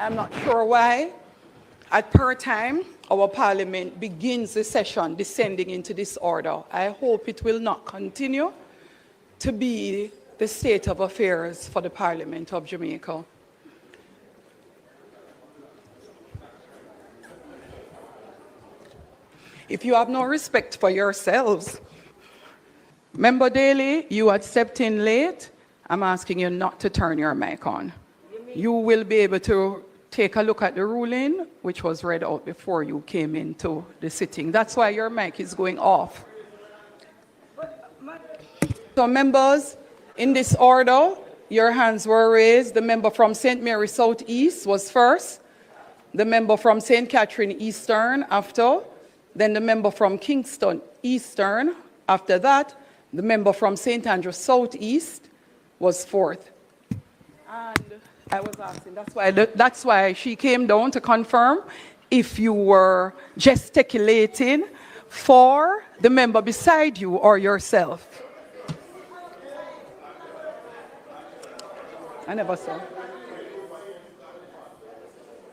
I'm not sure why. At per time, our parliament begins the session descending into disorder. I hope it will not continue to be the state of affairs for the Parliament of Jamaica. If you have no respect for yourselves, Member Daly, you had stepped in late. I'm asking you not to turn your mic on. You will be able to take a look at the ruling, which was read out before you came into the sitting. That's why your mic is going off. So members, in this order, your hands were raised. The member from St. Mary Southeast was first. The member from St. Catherine Eastern after. Then the member from Kingston Eastern. After that, the member from St. Andrew Southeast was fourth. And I was asking, that's why she came down to confirm if you were gesticulating for the member beside you or yourself. I never saw.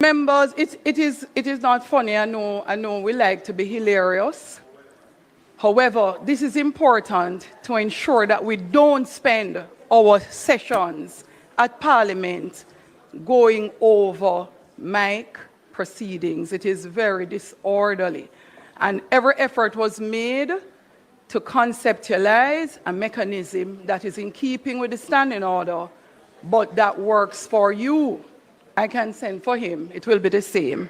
Members, it is not funny. I know we like to be hilarious. However, this is important to ensure that we don't spend our sessions at Parliament going over mic proceedings. It is very disorderly. And every effort was made to conceptualize a mechanism that is in keeping with the standing order, but that works for you. I can send for him. It will be the same.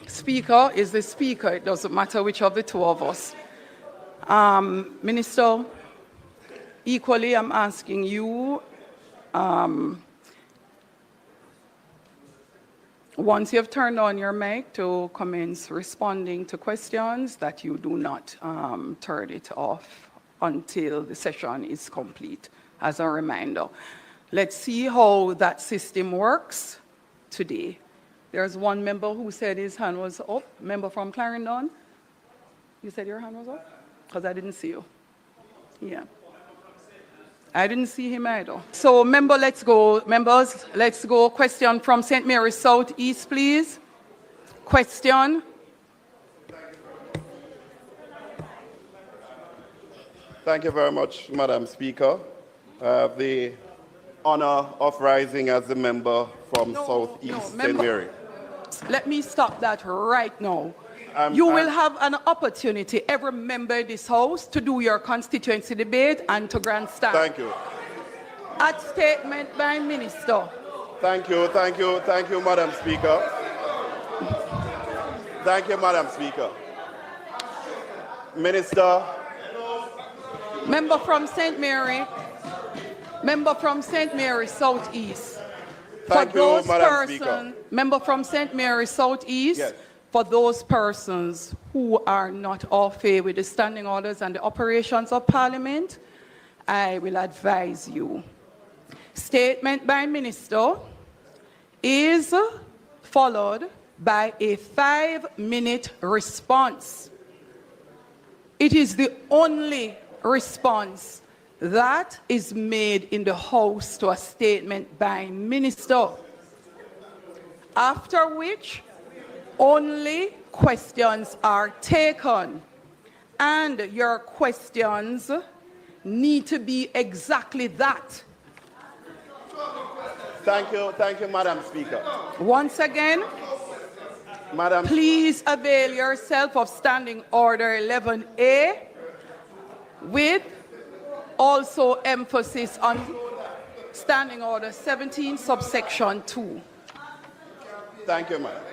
Speaker is the speaker. It doesn't matter which of the two of us. Minister, equally, I'm asking you, once you've turned on your mic to commence responding to questions, that you do not turn it off until the session is complete, as a reminder. Let's see how that system works today. There's one member who said his hand was up. Member from Clarendon, you said your hand was up? Because I didn't see you. Yeah. I didn't see him either. So let's go. Members, let's go. Question from St. Mary Southeast, please. Question. Thank you very much, Madam Speaker. I have the honor of rising as a member from Southeast St. Mary. Let me stop that right now. You will have an opportunity, every member of this House, to do your constituency debate and to grandstand. Thank you. At statement by Minister. Thank you, Madam Speaker. Thank you, Madam Speaker. Minister. Member from St. Mary. Member from St. Mary Southeast. Thank you, Madam Speaker. Member from St. Mary Southeast. Yes. For those persons who are not au fait with the standing orders and the operations of Parliament, I will advise you. Statement by Minister is followed by a 5-minute response. It is the only response that is made in the House to a statement by Minister. After which, only questions are taken, and your questions need to be exactly that. Thank you, Madam Speaker. Once again, Madam, please avail yourself of Standing Order 11A with also emphasis on Standing Order 17, subsection 2. Thank you, Madam.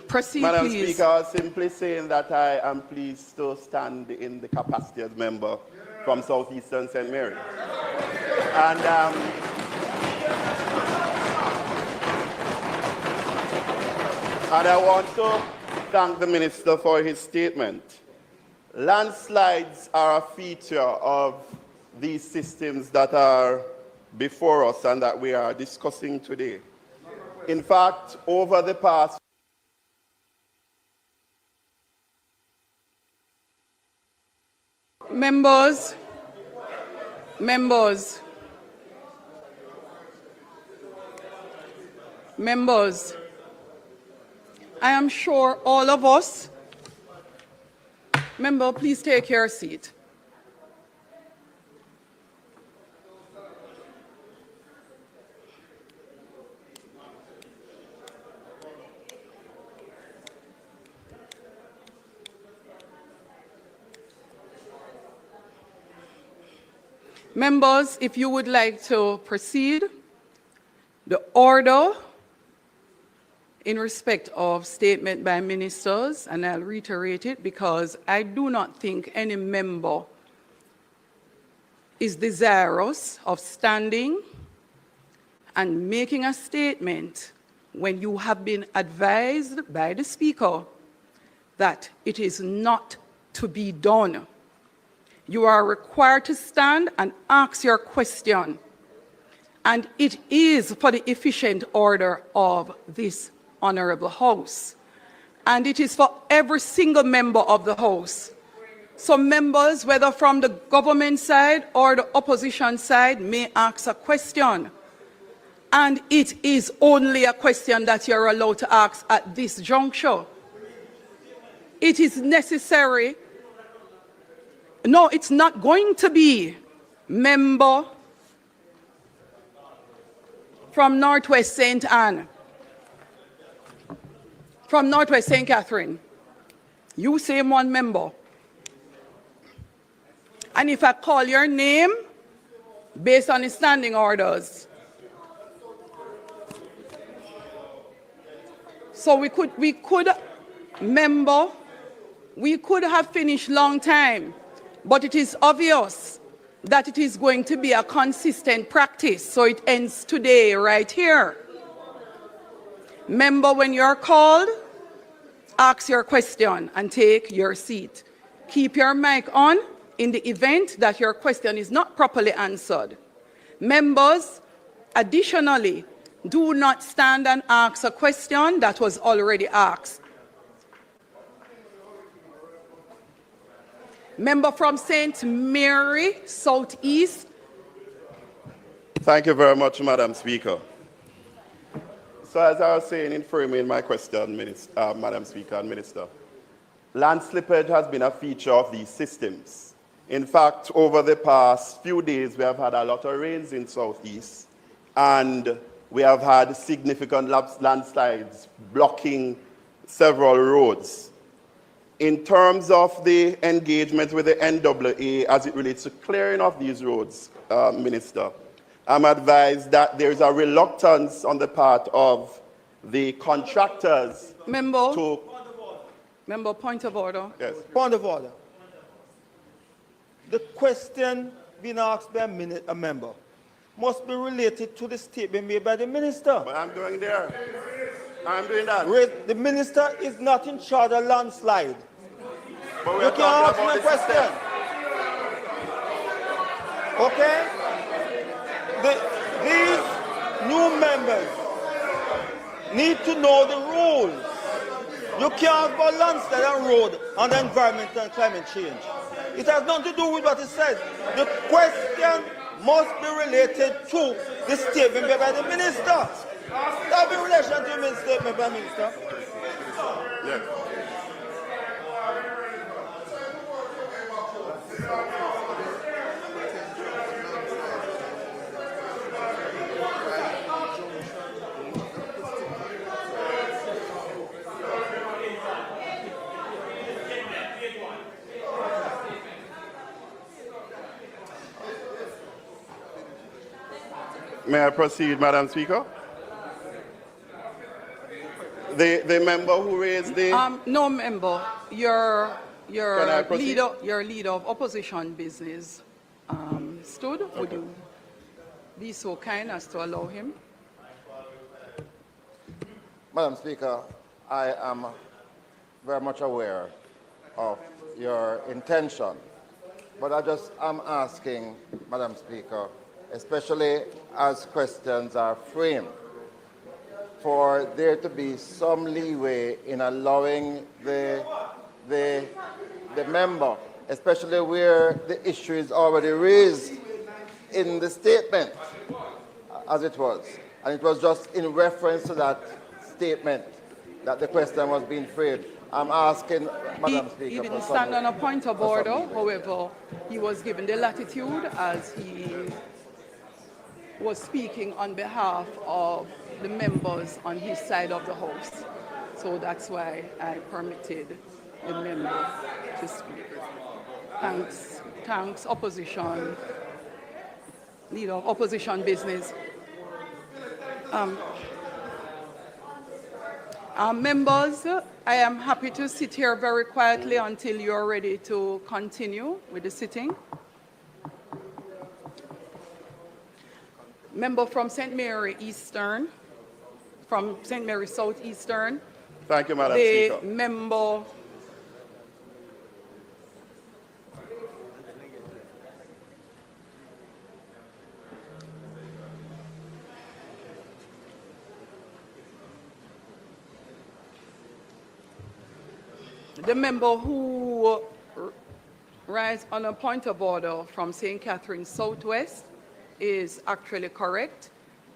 Proceed, Madam please. Speaker, simply saying that I am pleased to stand in the capacity as member from Southeastern St. Mary. And I want to thank the Minister for his statement. Landslides are a feature of these systems that are before us and that we are discussing today. In fact, over the past Members, I am sure all of us, member, please take your seat. Members, if you would like to proceed, the order in respect of statement by ministers, and I'll reiterate it because I do not think any member is desirous of standing and making a statement when you have been advised by the Speaker that it is not to be done. You are required to stand and ask your question. And it is for the efficient order of this Honorable House. And it is for every single member of the House. So members, whether from the government side or the opposition side, may ask a question. And it is only a question that you're allowed to ask at this juncture. It is necessary. No, it's not going to be member from Northwest St. Anne, from Northwest St. Catherine. You say one member. And if I call your name based on the standing orders, so we could have finished long time, but it is obvious that it is going to be a consistent practice, so it ends today right here. Member, when you're called, ask your question and take your seat. Keep your mic on in the event that your question is not properly answered. Members, additionally, do not stand and ask a question that was already asked. Member from St. Mary, Southeast. Thank you very much, Madam Speaker. So as I was saying in framing my question, Madam Speaker and Minister, land slippage has been a feature of these systems. In fact, over the past few days, we have had a lot of rains in Southeast, and we have had significant landslides blocking several roads. In terms of the engagement with the NAA as it relates to clearing of these roads, Minister, I'm advised that there's a reluctance on the part of the contractors Member, to... Member, point of order. Yes. Point of order. The question being asked by a member must be related to the statement made by the minister. But I'm going there. I'm doing that. The minister is not in charge of landslide. But we You are can talking ask me about a the question. system. Okay? These new members need to know the rules. You can't go landslide and road on the environment and climate change. It has nothing to do with what it says. The question must be related to the statement made by the minister. That be in relation to the statement by the minister. Yes. May I proceed, Madam Speaker? The member who raised the... No, member. Your proceed? leader of opposition business stood. Okay. Would you be so kind as to allow him? Madam Speaker, I am very much aware of your intention, but I'm asking, Madam Speaker, especially as questions are framed, for there to be some leeway in allowing the member, especially where the issue is already raised in the statement, as it was. And it was just in reference to that statement. that the question was being phrased. I'm asking, Madam He Speaker, didn't for stand on a point of for some order. leeway. However, he was given the latitude as he was speaking on behalf of the members on his side of the House. So that's why I permitted the member to speak. Thanks, opposition, leader of opposition business. Members, I am happy to sit here very quietly until you're ready to continue with the sitting. Member from St. Mary Eastern, from St. Mary Southeastern. Thank you, Madam The Speaker. member who rise on a point of order from St. Catherine Southwest is actually correct.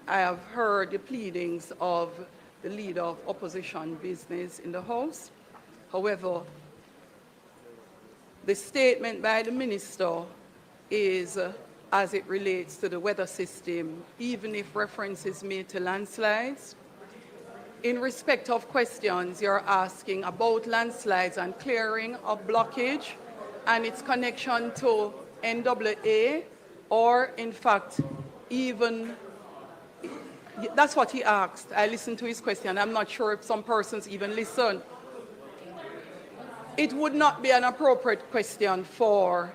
I have heard the pleadings of the leader of opposition business in the House. However, the statement by the minister is as it relates to the weather system, even if reference is made to landslides. In respect of questions you're asking about landslides and clearing of blockage and its connection to NAA, or in fact, even, that's what he asked. I listened to his question. I'm not sure if some persons even listen. It would not be an appropriate question for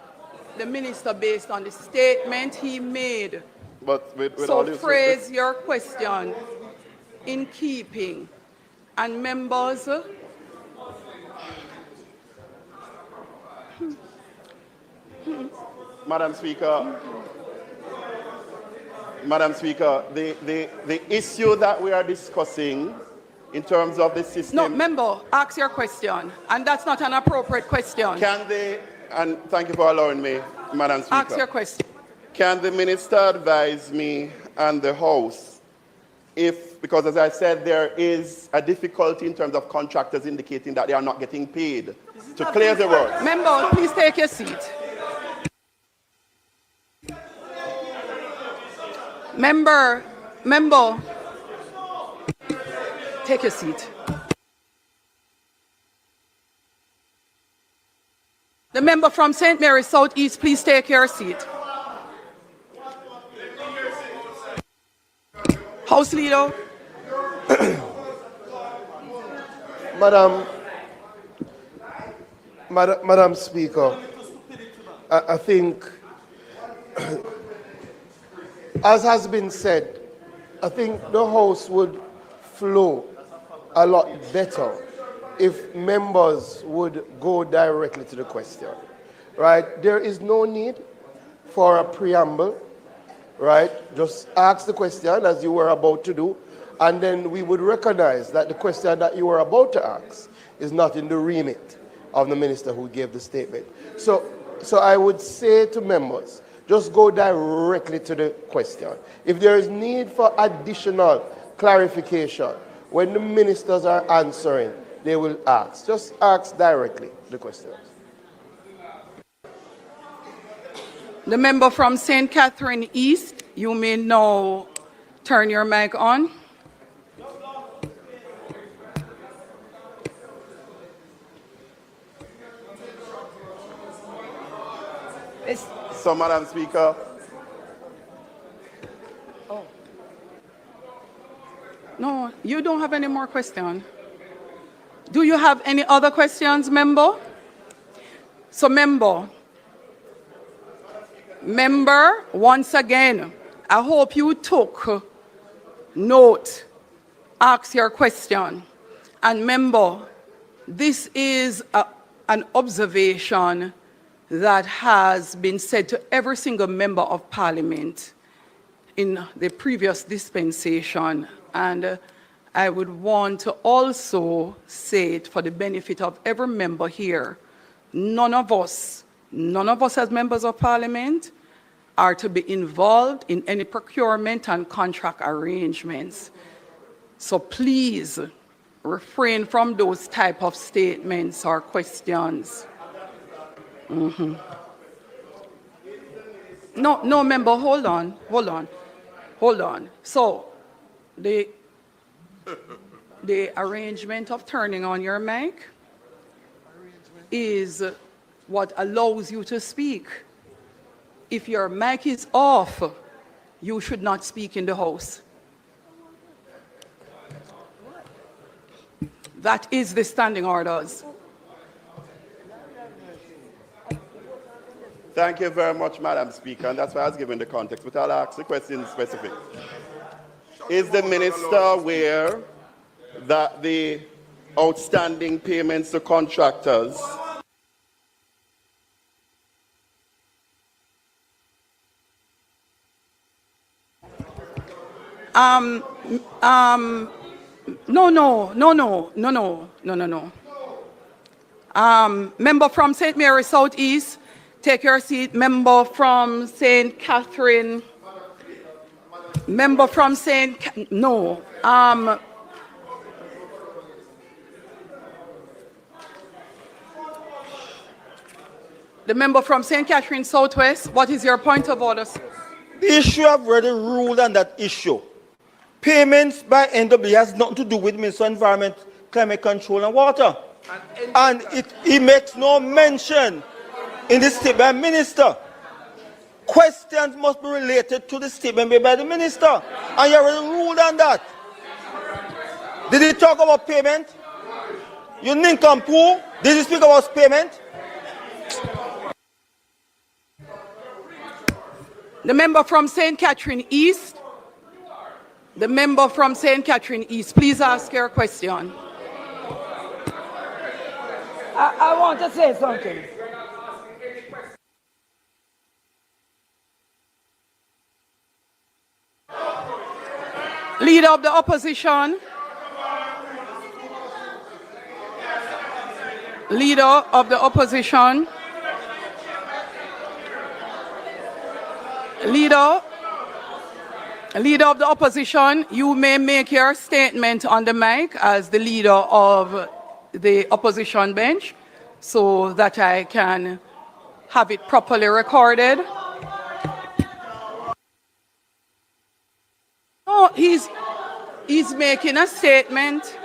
the minister based on the statement he made. But with all So this, phrase your question in keeping. And members, Madam Speaker, the issue that we are discussing in terms of the system. no, member, ask your question. And that's not an appropriate question. Can they, and thank you for allowing me, Madam Speaker. Ask your question. Can the minister advise me and the House if, because as I said, there is a difficulty in terms of contractors indicating that they are not getting paid to clear the road. Member, please take your seat. Member, take your seat. The member from St. Mary Southeast, please take your seat. House Leader. Madam Speaker, I think, as has been said, I think the House would flow a lot better if members would go directly to the question, right? There is no need for a preamble, right? Just ask the question as you were about to do, and then we would recognize that the question that you were about to ask is not in the remit of the minister who gave the statement. So I would say to members, just go directly to the question. If there is need for additional clarification, when the ministers are answering, they will ask. Just ask directly the questions. The member from St. Catherine East, you may now turn your mic on. So, Madam Speaker. Oh. No, you don't have any more questions. Do you have any other questions, member? So, member, once again, I hope you took note, ask your question. And member, this is an observation that has been said to every single member of Parliament in the previous dispensation. And I would want to also say it for the benefit of every member here, none of us as members of Parliament are to be involved in any procurement and contract arrangements. So please, refrain from those type of statements or questions. No, member, hold on. So, the arrangement of turning on your mic is what allows you to speak. If your mic is off, you should not speak in the House. That is the standing orders. Thank you very much, Madam Speaker, and that's why I was given the context, but I'll ask the question specific. Is the minister aware that the outstanding payments to contractors No. Member from St. Mary Southeast, take your seat. Member from St. Catherine. Member from no. The member from St. Catherine Southwest, what is your point of order, sir? The issue I've already ruled on that issue. Payments by NW has nothing to do with Minister of Environment, Climate Control and Water. And he makes no mention in the statement by Minister. Questions must be related to the statement made by the Minister. And you already ruled on that. Did he talk about payment? You nincompoop. Did he speak about payment? The member from St. Catherine East. The member from St. Catherine East, please ask your question. I want to say something. Leader of the opposition. Leader of the opposition. Leader of the opposition, you may make your statement on the mic as the leader of the opposition bench so that I can have it properly recorded. Oh, he's making a statement.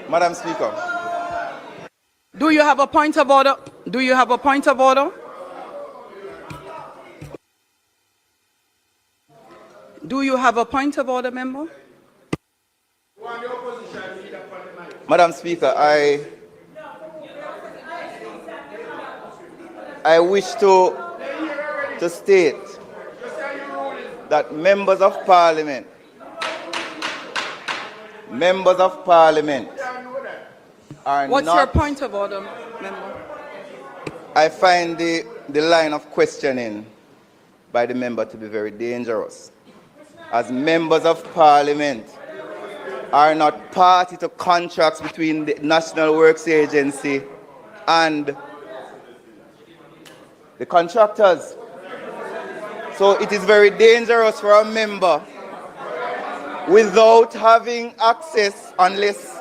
Madam Speaker. Do you have a point of order? Do you have a point of order? Do you have a point of order, member? Madam Speaker, I wish to state that members of parliament are What's not... your point of order, member? I find the line of questioning by the member to be very dangerous, as members of parliament are not party to contracts between the National Works Agency and the contractors. So it is very dangerous for a member without having access, unless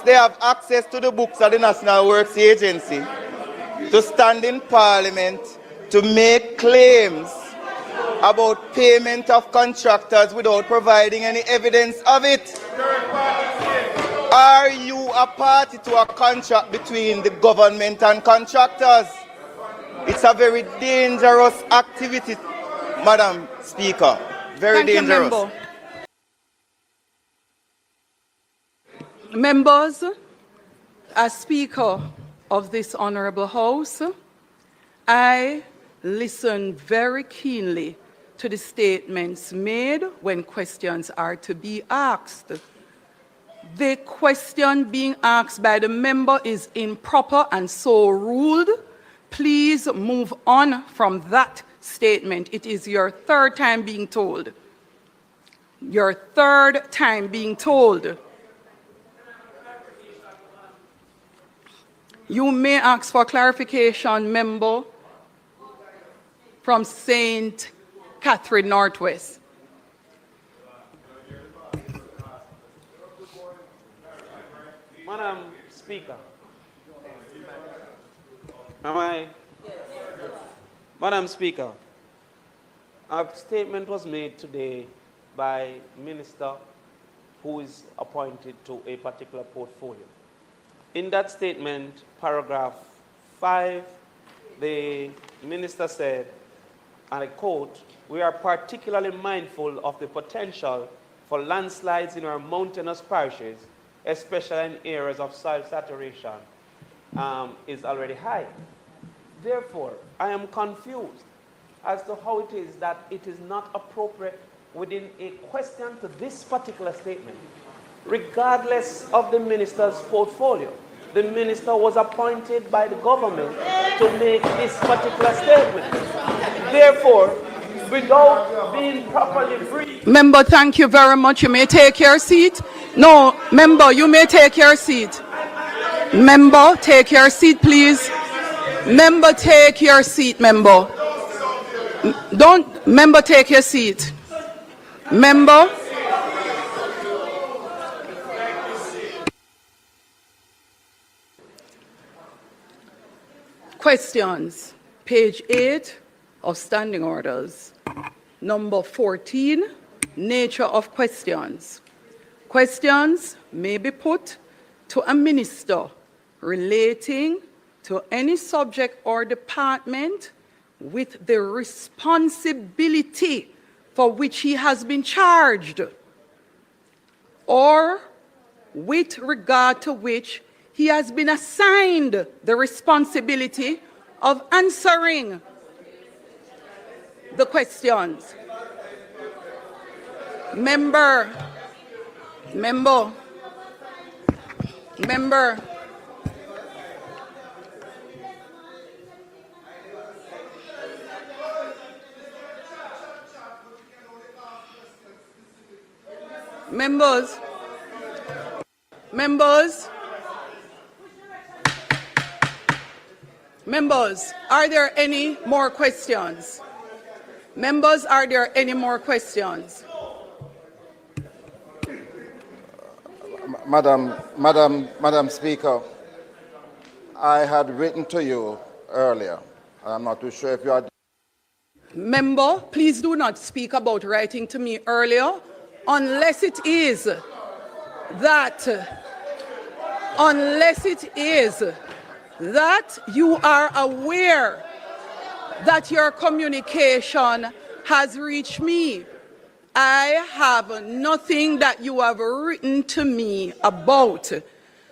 they have access to the books of the National Works Agency, to stand in parliament to make claims about payment of contractors without providing any evidence of it. Are you a party to a contract between the government and contractors? It's a very dangerous activity, Madam Speaker. Very dangerous. Thank you, members, as Speaker of this Honorable House, I listen very keenly to the statements made when questions are to be asked. The question being asked by the member is improper and so ruled. Please move on from that statement. It is your third time being told. Your third time being told. You may ask for clarification, member from St. Catherine Northwest. Madam Speaker. Am I? Madam Speaker, a statement was made today by Minister who is appointed to a particular portfolio. In that statement, paragraph 5, the Minister said, and I quote, "We are particularly mindful of the potential for landslides in our mountainous parishes, especially in areas of soil saturation, is already high." Therefore, I am confused as to how it is that it is not appropriate within a question to this particular statement, regardless of the minister's portfolio. The minister was appointed by the government to make this particular statement. Therefore, without being properly briefed... Member, thank you very much. You may take your seat. No, member, you may take your seat. Member, take your seat, please. Member, take your seat, member. Member, take your seat. Member. Questions. Page 8 of Standing Orders. Number 14, nature of questions. Questions may be put to a minister relating to any subject or department with the responsibility for which he has been charged, or with regard to which he has been assigned the responsibility of answering the questions. Member. Members, are there any more questions? Members, are there any more questions? Madam Speaker, I had written to you earlier. I'm not too sure if you are... Member, please do not speak about writing to me earlier unless it is that you are aware that your communication has reached me. I have nothing that you have written to me about.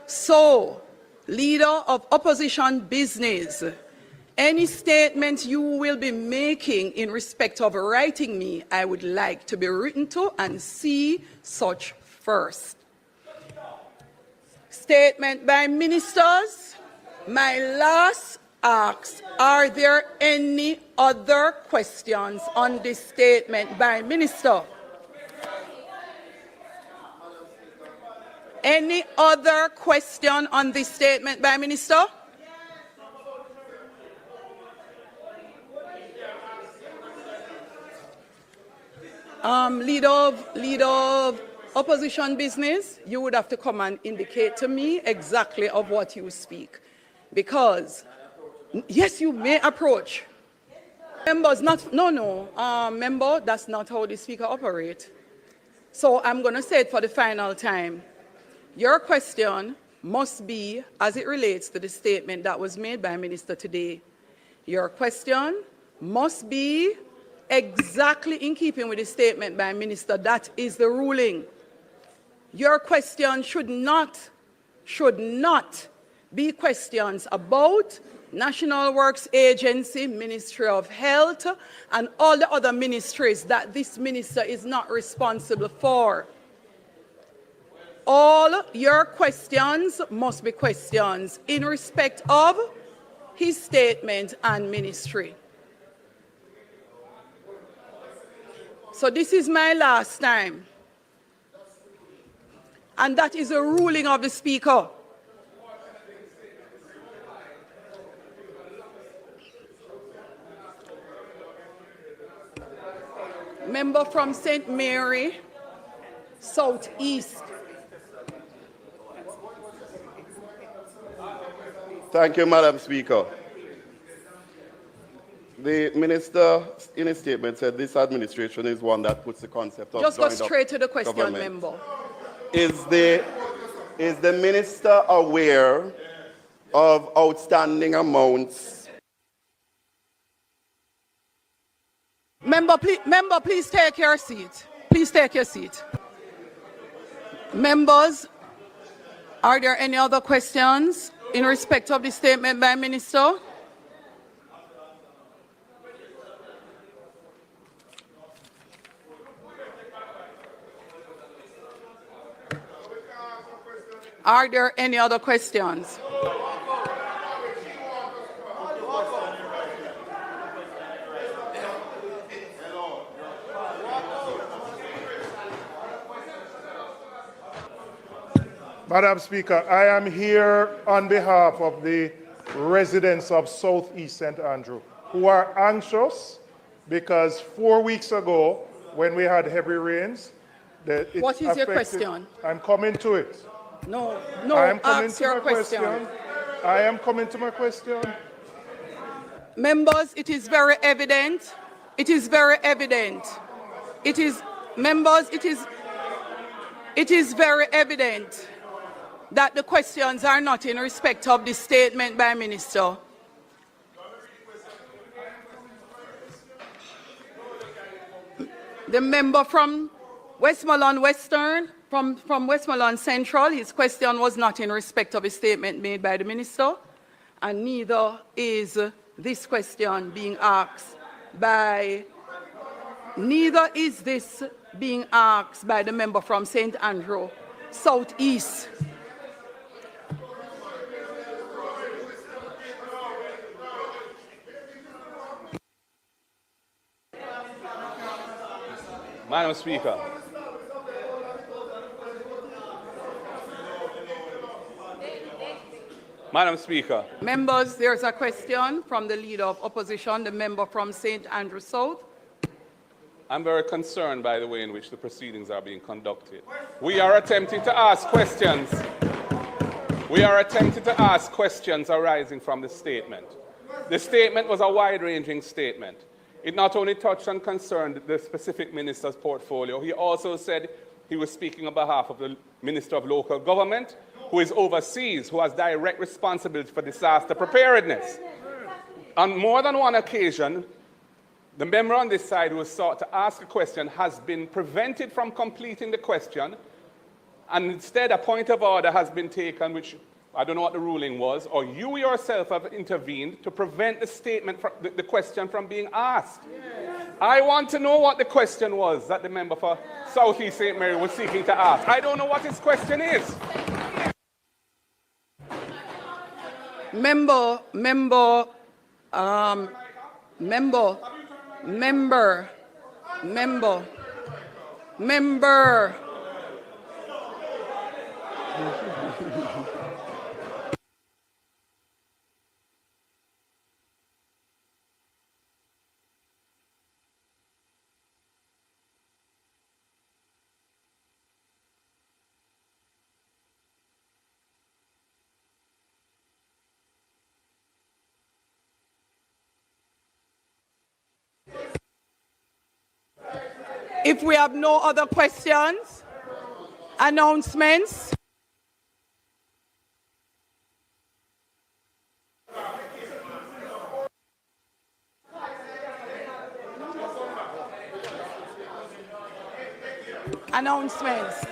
So, leader of opposition business, any statement you will be making in respect of writing me, I would like to be written to and see such first. Statement by ministers. My last ask, are there any other questions on this statement by minister? Any other question on this statement by minister? Leader of opposition business, you would have to come and indicate to me exactly of what you speak. Because, yes, you may approach. Members, member, that's not how the speaker operates. So I'm going to say it for the final time. Your question must be as it relates to the statement that was made by Minister today. Your question must be exactly in keeping with the statement by Minister. That is the ruling. Your question should not be questions about National Works Agency, Ministry of Health, and all the other ministries that this minister is not responsible for. All your questions must be questions in respect of his statement and ministry. So this is my last time. And that is a ruling of the Speaker. Member from St. Mary, Southeast. Thank you, Madam Speaker. The minister, in his statement, said this administration is one that puts the concept of Just go joined up straight to the question, government. member. Is the minister aware of outstanding amounts? Member, please take your seat. Please take your seat. Members, are there any other questions in respect of the statement by Minister? Are there any other questions? Madam Speaker, I am here on behalf of the residents of Southeast St. Andrew who are anxious because 4 weeks ago, when we had heavy rains, What is your question? I'm coming to it. No, I am coming ask to your my question. I am coming to my question. Members, it is very evident. It is very evident. Members, it is very evident that the questions are not in respect of the statement by Minister. The member from Westmoreland Western, from Westmoreland Central, his question was not in respect of a statement made by the Minister, and neither is this question being asked by, neither is this being asked by the member from St. Andrew, Southeast. Madam Speaker. Madam Speaker. Members, there's a question from the Leader of Opposition, the member from St. Andrew South. I'm very concerned by the way in which the proceedings are being conducted. We are attempting to ask questions. We are attempting to ask questions arising from the statement. The statement was a wide-ranging statement. It not only touched and concerned the specific minister's portfolio, he also said he was speaking on behalf of the Minister of Local Government, who is overseas, who has direct responsibility for disaster preparedness. On more than one occasion, the member on this side who was sought to ask a question has been prevented from completing the question, and instead a point of order has been taken, which I don't know what the ruling was, or you yourself have intervened to prevent the statement, the question from being asked. I want to know what the question was that the member for Southeast St. Mary was seeking to ask. I don't know what his question is. Member. If we have no other questions, announcements. Announcements.